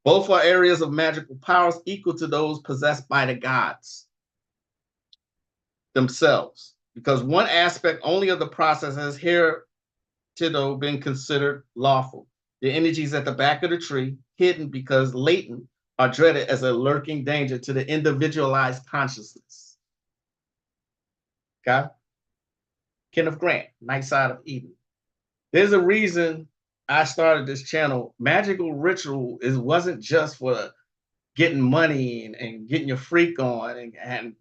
Both are areas of magical powers equal to those possessed by the gods themselves, because one aspect only of the process has hitherto been considered lawful. The energies at the back of the tree, hidden because latent, are dreaded as a lurking danger to the individualized consciousness. Okay? Kenneth Grant, Night Side of Eden. There's a reason I started this channel. Magical ritual wasn't just for getting money and getting your freak on and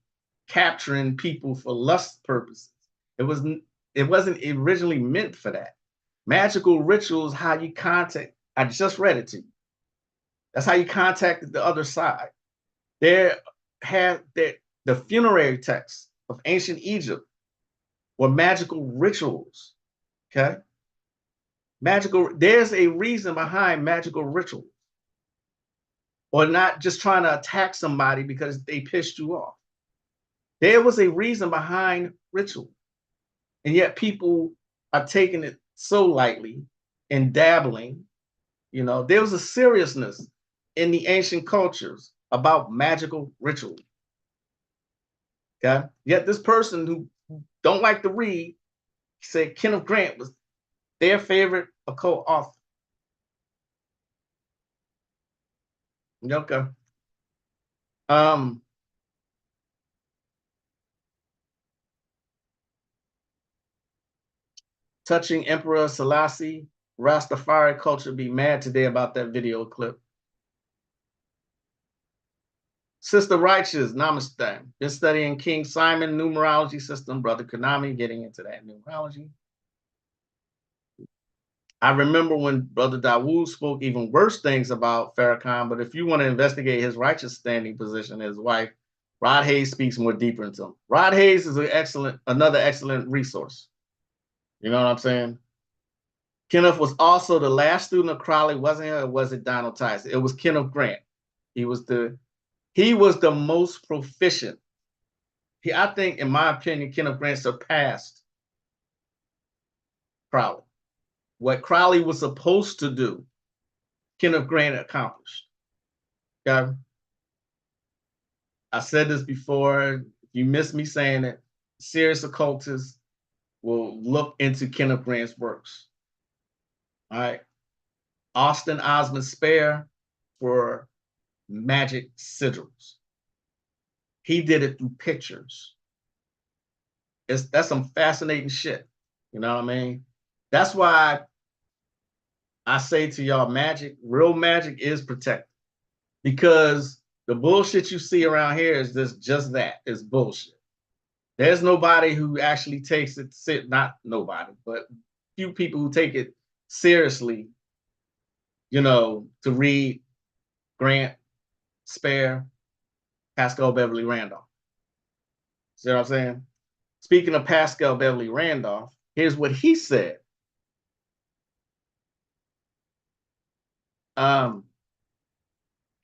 capturing people for lust purposes. It wasn't originally meant for that. Magical rituals, how you contact. I just read it to you. That's how you contacted the other side. The funerary texts of ancient Egypt were magical rituals. Okay? There's a reason behind magical rituals. Or not just trying to attack somebody because they pissed you off. There was a reason behind ritual. And yet people are taking it so lightly and dabbling. You know, there was a seriousness in the ancient cultures about magical ritual. Okay? Yet this person who don't like to read said Kenneth Grant was their favorite occult author. Okay. Touching Emperor Selassie, Rastafari culture be mad today about that video clip. Sister Righteous, namaste. Been studying King Simon numerology system, Brother Konami, getting into that numerology. I remember when Brother Dawood spoke even worse things about Farrakhan, but if you want to investigate his righteous standing position, his wife, Rod Hayes speaks more deeper into him. Rod Hayes is another excellent resource. You know what I'm saying? Kenneth was also the last student of Crowley, wasn't he? Or was it Donald Tyson? It was Kenneth Grant. He was the most proficient. I think, in my opinion, Kenneth Grant surpassed Crowley. What Crowley was supposed to do, Kenneth Grant accomplished. Okay? I said this before. If you miss me saying it, serious occultists will look into Kenneth Grant's works. All right. Austin Osman Spare for magic sigils. He did it through pictures. That's some fascinating shit. You know what I mean? That's why I say to y'all, magic, real magic is protected. Because the bullshit you see around here is just that. It's bullshit. There's nobody who actually takes it, not nobody, but few people who take it seriously, you know, to read Grant, Spare, Pascal Beverly Randolph. See what I'm saying? Speaking of Pascal Beverly Randolph, here's what he said.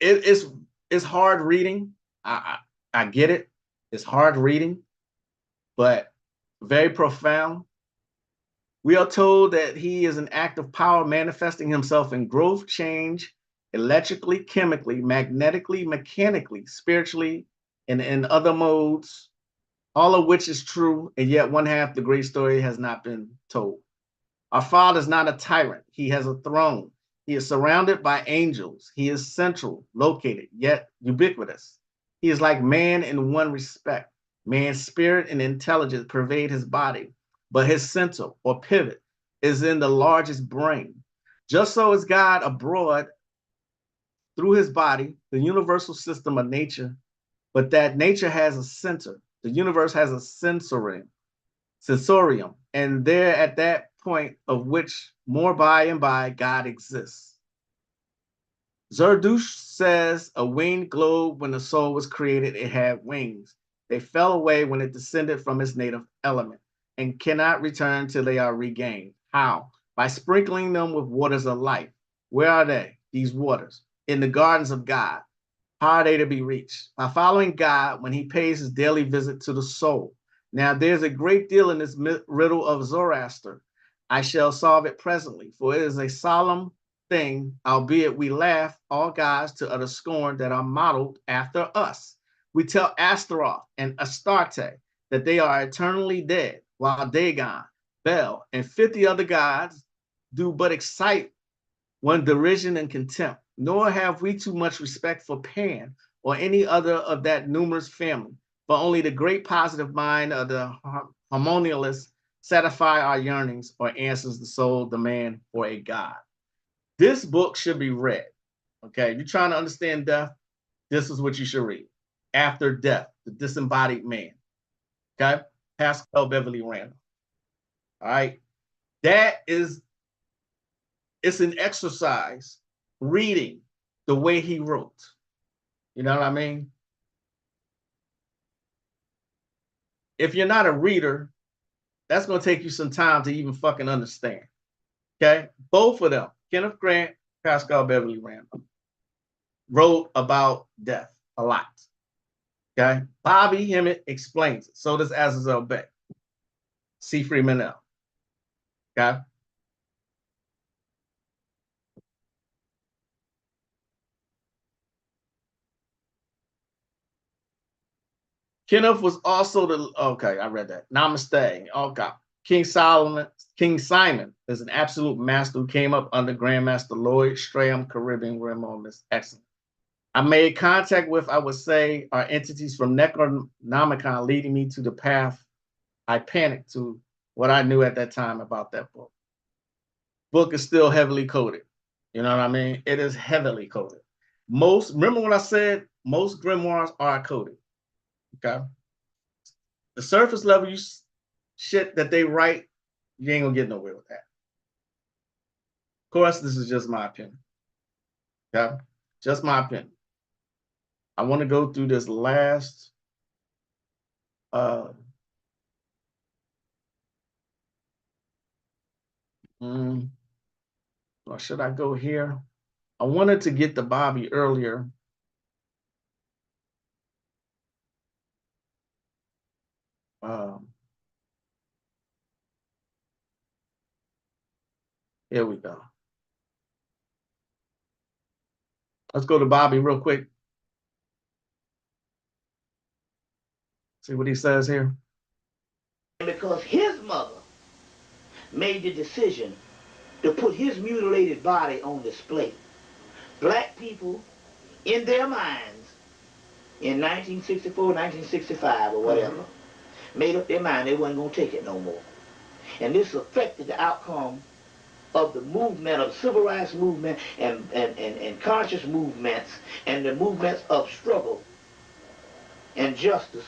It's hard reading. I get it. It's hard reading, but very profound. We are told that he is an act of power manifesting himself in growth, change, electrically, chemically, magnetically, mechanically, spiritually, and in other modes, all of which is true, and yet one half the great story has not been told. Our Father is not a tyrant. He has a throne. He is surrounded by angels. He is central, located, yet ubiquitous. He is like man in one respect. Man's spirit and intelligence pervade his body, but his center or pivot is in the largest brain. Just so is God abroad through his body, the universal system of nature, but that nature has a center. The universe has a sensorium, and there at that point of which more by and by God exists. Zerdusht says a winged globe, when the soul was created, it had wings. They fell away when it descended from its native element and cannot return till they are regained. How? By sprinkling them with waters of life. Where are they, these waters? In the gardens of God. How are they to be reached? By following God when he pays his daily visit to the soul. Now, there's a great deal in this riddle of Zoroaster. I shall solve it presently, for it is a solemn thing, albeit we laugh all gods to utter scorn that are modeled after us. We tell Astaroth and Astarte that they are eternally dead, while Dagon, Bel, and 50 other gods do but excite one derision and contempt. Nor have we too much respect for Pan or any other of that numerous family, for only the great positive mind of the harmonialist satisfy our yearnings or answers the soul demand for a God. This book should be read. Okay, if you're trying to understand death, this is what you should read. After Death, The Disembodied Man. Okay, Pascal Beverly Randolph. All right, it's an exercise reading the way he wrote. You know what I mean? If you're not a reader, that's going to take you some time to even fucking understand. Okay, both of them, Kenneth Grant, Pascal Beverly Randolph, wrote about death a lot. Okay, Bobby Hemmett explains it. So does Azazel Beck, C. Freemanel. Okay. Kenneth was also I read that. Namaste. Okay. King Simon is an absolute master who came up under Grandmaster Lloyd Strahan, Caribbean Rim on this. Excellent. I made contact with, I would say, are entities from Necronomicon leading me to the path I panicked to what I knew at that time about that book. Book is still heavily coded. You know what I mean? It is heavily coded. Remember when I said most grimoires are coded? Okay. The surface level shit that they write, you ain't gonna get nowhere with that. Of course, this is just my opinion. Okay, just my opinion. I want to go through this last or should I go here? I wanted to get to Bobby earlier. Here we go. Let's go to Bobby real quick. See what he says here. Because his mother made the decision to put his mutilated body on display. Black people, in their minds, in 1964, 1965, or whatever, made up their mind they wasn't going to take it no more. And this affected the outcome of the movement, of civil rights movement and conscious movements and the movements of struggle and justice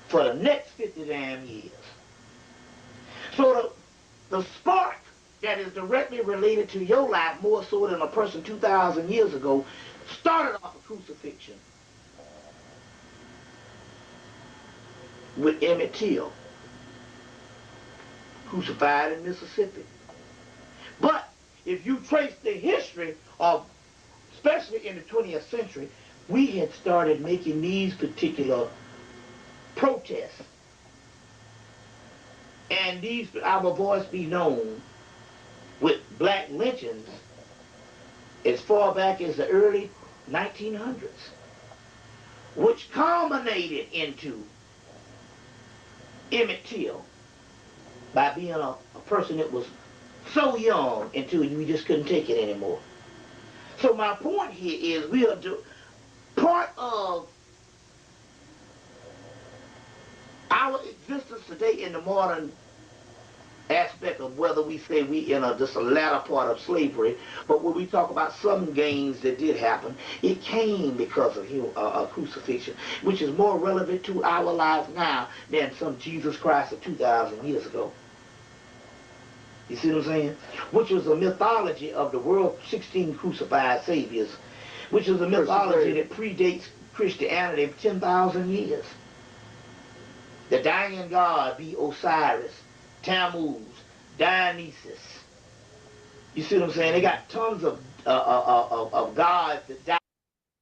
for the next 50 damn years. So the spark that is directly related to your life more so than a person 2,000 years ago started off a crucifixion with Emmett Till, crucified in Mississippi. But if you trace the history of, especially in the 20th century, we had started making these particular protests. And these, our voice be known with black lynchings as far back as the early 1900s, which culminated into Emmett Till by being a person that was so young until we just couldn't take it anymore. So my point here is we are part of our existence today in the modern aspect of whether we say we in just a latter part of slavery, but when we talk about some gains that did happen, it came because of crucifixion, which is more relevant to our lives now than some Jesus Christ of 2,000 years ago. You see what I'm saying? Which was a mythology of the world 16 crucified saviors, which is a mythology that predates Christianity 10,000 years. The dying god be Osiris, Tammuz, Dionysus. You see what I'm saying? They got tons of gods that die.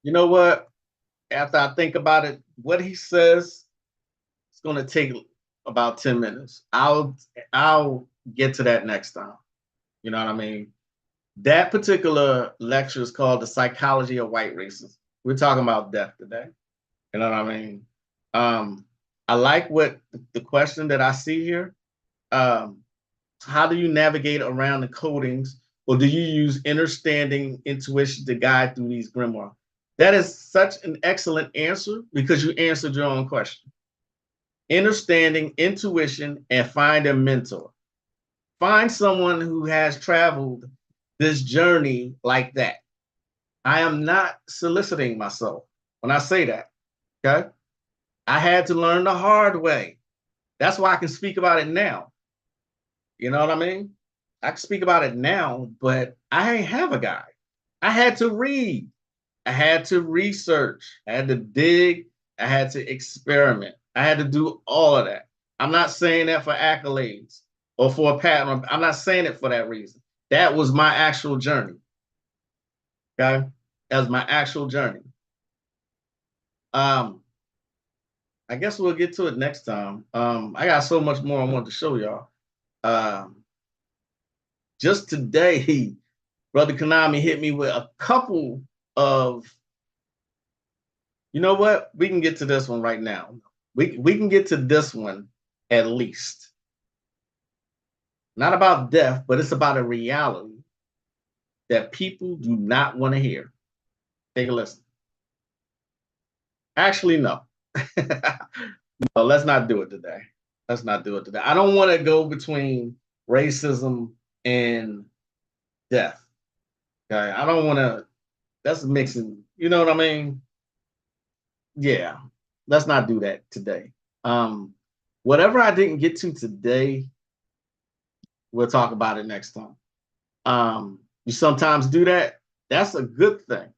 You know what? After I think about it, what he says, it's going to take about 10 minutes. I'll get to that next time. You know what I mean? That particular lecture is called The Psychology of White Racism. We're talking about death today. You know what I mean? I like what the question that I see here. How do you navigate around the codings, or do you use understanding, intuition to guide through these grimoires? That is such an excellent answer because you answered your own question. Understanding, intuition, and find a mentor. Find someone who has traveled this journey like that. I am not soliciting myself when I say that, okay? I had to learn the hard way. That's why I can speak about it now. You know what I mean? I can speak about it now, but I ain't have a guide. I had to read. I had to research. I had to dig. I had to experiment. I had to do all of that. I'm not saying that for accolades or for a patent. I'm not saying it for that reason. That was my actual journey. Okay? That was my actual journey. I guess we'll get to it next time. I got so much more I want to show y'all. Just today, Brother Konami hit me with a couple of, you know what? We can get to this one right now. We can get to this one at least. Not about death, but it's about a reality that people do not want to hear. Take a listen. Actually, no. No, let's not do it today. Let's not do it today. I don't want to go between racism and death. Okay, I don't want to. That's mixing. You know what I mean? Yeah, let's not do that today. Whatever I didn't get to today, we'll talk about it next time. You sometimes do that. That's a good thing,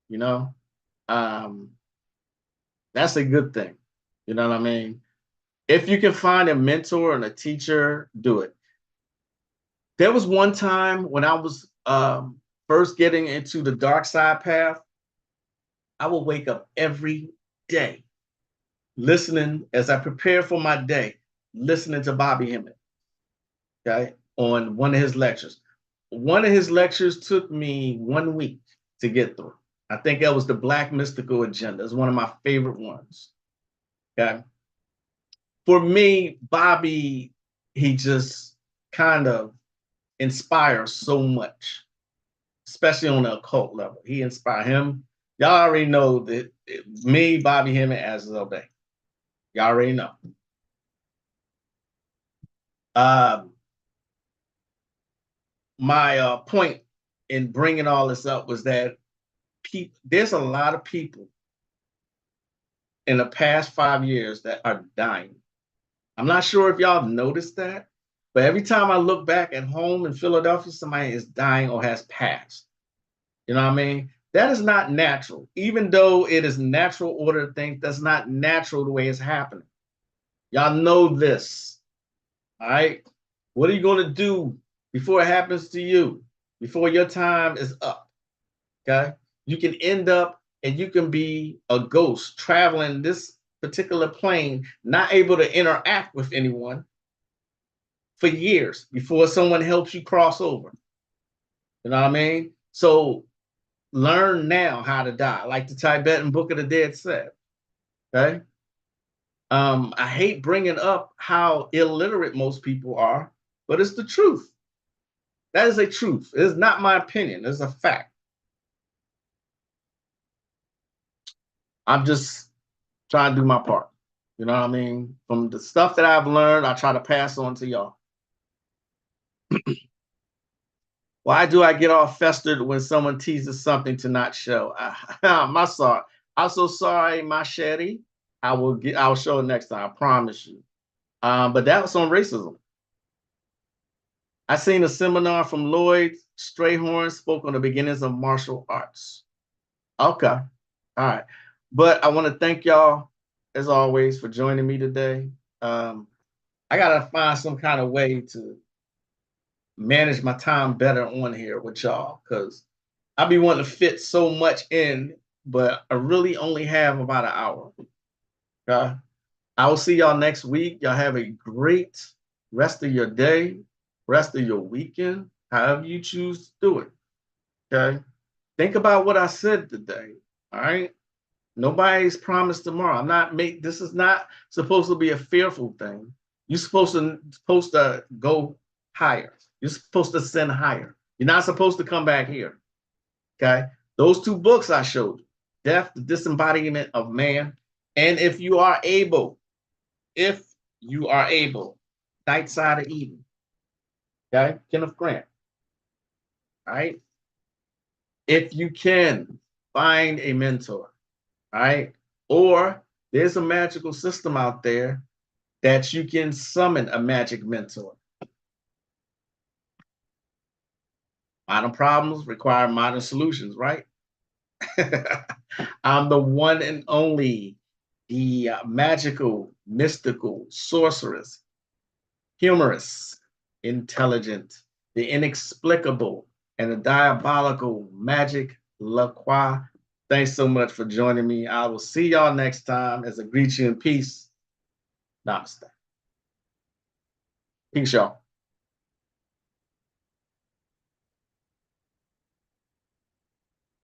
you know. That's a good thing. You know what I mean? If you can find a mentor and a teacher, do it. There was one time when I was first getting into the dark side path, I would wake up every day listening as I prepare for my day, listening to Bobby Hemmett, okay, on one of his lectures. One of his lectures took me 1 week to get through. I think that was the Black Mystical Agenda. It's one of my favorite ones, okay? For me, Bobby, he just kind of inspires so much, especially on the occult level. He inspired him. Y'all already know that me, Bobby Hemmett, as of day. Y'all already know. my point in bringing all this up was that there's a lot of people in the past 5 years that are dying. I'm not sure if y'all noticed that, but every time I look back at home in Philadelphia, somebody is dying or has passed. You know what I mean? That is not natural. Even though it is natural order of things, that's not natural the way it's happening. Y'all know this. All right. What are you going to do before it happens to you? Before your time is up? Okay. You can end up and you can be a ghost traveling this particular plane, not able to interact with anyone for years before someone helps you cross over. You know what I mean? So learn now how to die, like the Tibetan Book of the Dead said. Okay. I hate bringing up how illiterate most people are, but it's the truth. That is a truth. It is not my opinion. It's a fact. I'm just trying to do my part. You know what I mean? From the stuff that I've learned, I try to pass on to y'all. Why do I get all festered when someone teases something to not show? I'm so sorry, Machete. I'll show it next time, I promise you. But that was on racism. I seen a seminar from Lloyd Strayhorn, spoke on the beginnings of martial arts. Okay. All right. But I want to thank y'all, as always, for joining me today. I gotta find some kind of way to manage my time better on here with y'all, because I be wanting to fit so much in, but I really only have about an hour. Okay. I will see y'all next week. Y'all have a great rest of your day, rest of your weekend, however you choose to do it. Okay. Think about what I said today. All right. Nobody's promised tomorrow. This is not supposed to be a fearful thing. You're supposed to go higher. You're supposed to ascend higher. You're not supposed to come back here. Okay. Those 2 books I showed you, Death, the Disembodiment of Man, and if you are able, Night Side of Eden. Okay, Kenneth Grant. All right. If you can find a mentor, all right, or there's a magical system out there that you can summon a magic mentor. Modern problems require modern solutions, right? I'm the one and only, the magical, mystical, sorceress, humorous, intelligent, the inexplicable, and the diabolical Magick Lacroix. Thanks so much for joining me. I will see y'all next time as I greet you in peace. Namaste. Peace, y'all.